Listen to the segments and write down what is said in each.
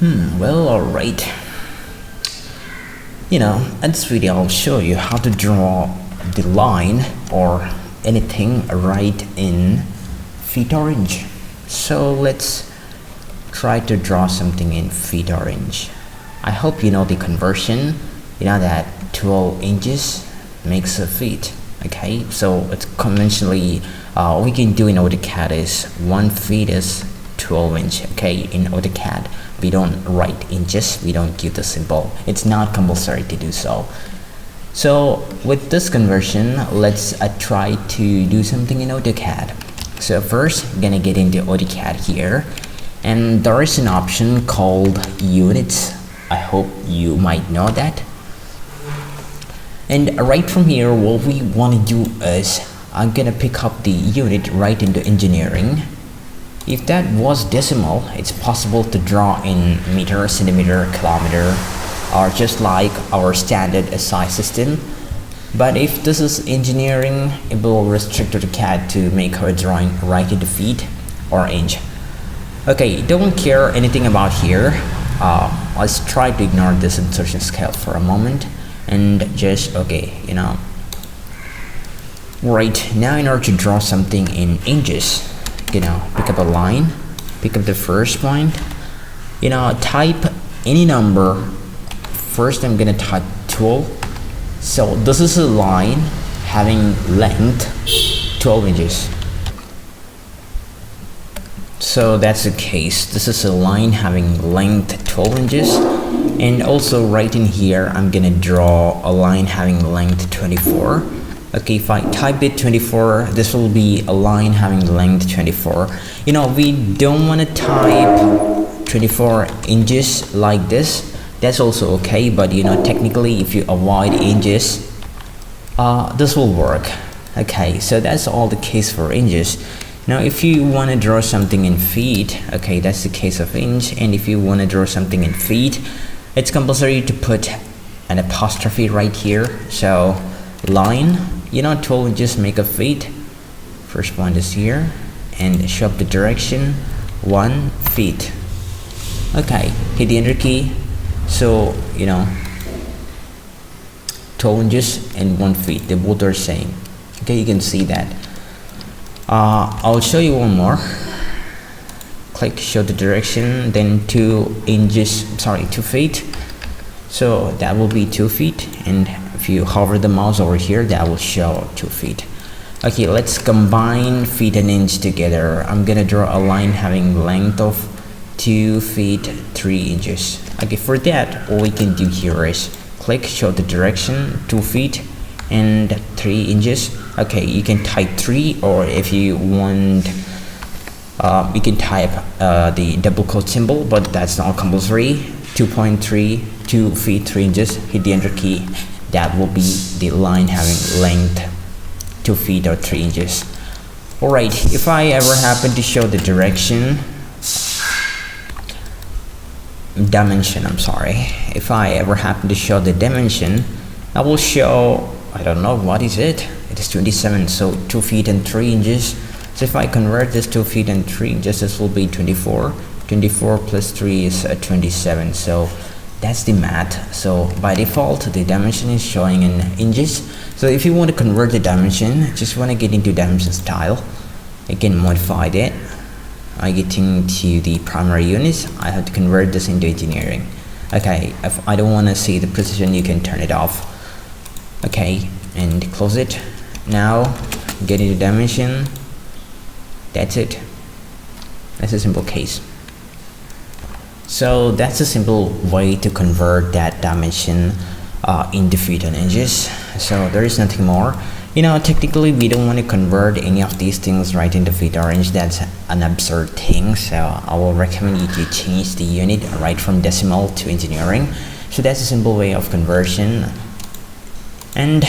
Well, alright. In this video I'll show you how to draw the line or anything right in feet or inch. So let's try to draw something in feet or inch. I hope you know the conversion. You know that 12 inches makes a feet. Okay, so it's conventionally we can do in Autocad is 1 feet is 12 inch. Okay, in Autocad we don't write inches, we don't give the symbol. It's not compulsory to do so. So with this conversion, let's try to do something in Autocad. So first, I'm gonna get into Autocad here, and there is an option called units. I hope you might know that. And right from here, what we want to do is I'm gonna pick up the unit right into engineering. If that was decimal, it's possible to draw in meter, centimeter, kilometer, or just like our standard SI system. But if this is engineering, it will restrict Autocad to make our drawing right into feet or inch. Okay, don't care anything about here. Let's try to ignore this insertion scale for a moment and just right now, in order to draw something in inches, pick up a line, pick up the first point, type any number. First I'm gonna type 12. So this is a line having length 12 inches. So that's the case. This is a line having length 12 inches. And also right in here I'm gonna draw a line having length 24. Okay, if I type it 24, this will be a line having length 24. We don't want to type 24 inches like this. That's also okay, but technically if you avoid inches, this will work. Okay, so that's all the case for inches. Now if you want to draw something in feet, okay, that's the case of inch. And if you want to draw something in feet, it's compulsory to put an apostrophe right here. So line, 12 inches make a feet. First point is here, and show up the direction 1 feet. Okay, hit the enter key. So 12 inches and 1 feet, they both are same. Okay, you can see that. I'll show you one more. Click show the direction, then 2 feet. So that will be 2 feet, and if you hover the mouse over here, that will show 2 feet. Okay, let's combine feet and inch together. I'm gonna draw a line having length of 2 feet 3 inches. Okay, for that, all we can do here is click show the direction 2 feet and 3 inches. Okay, you can type 3, or if you want, you can type the double quote symbol, but that's not compulsory. 2.3, 2 feet 3 inches. Hit the enter key. That will be the line having length 2 feet or 3 inches. Alright, if I ever happen to show the dimension, if I ever happen to show the dimension, I will show, I don't know, what is it? It is 27, so 2 feet and 3 inches. So if I convert this 2 feet and 3 inches, this will be 24. 24 plus 3 is 27. So that's the math. So by default the dimension is showing in inches. So if you want to convert the dimension, just want to get into dimension style, you can modify that. I get into the primary units, I have to convert this into engineering. Okay, if I don't want to see the precision, you can turn it off. Okay, and close it. Now get into dimension. That's it. That's a simple case. So that's a simple way to convert that dimension into feet and inches. So there is nothing more. Technically we don't want to convert any of these things right into feet or inch. That's an absurd thing. So I will recommend you to change the unit right from decimal to engineering. So that's a simple way of conversion. And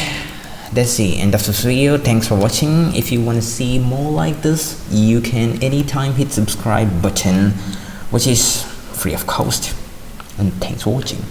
that's the end of this video. Thanks for watching. If you want to see more like this, you can anytime hit subscribe button, which is free of cost. And thanks for watching.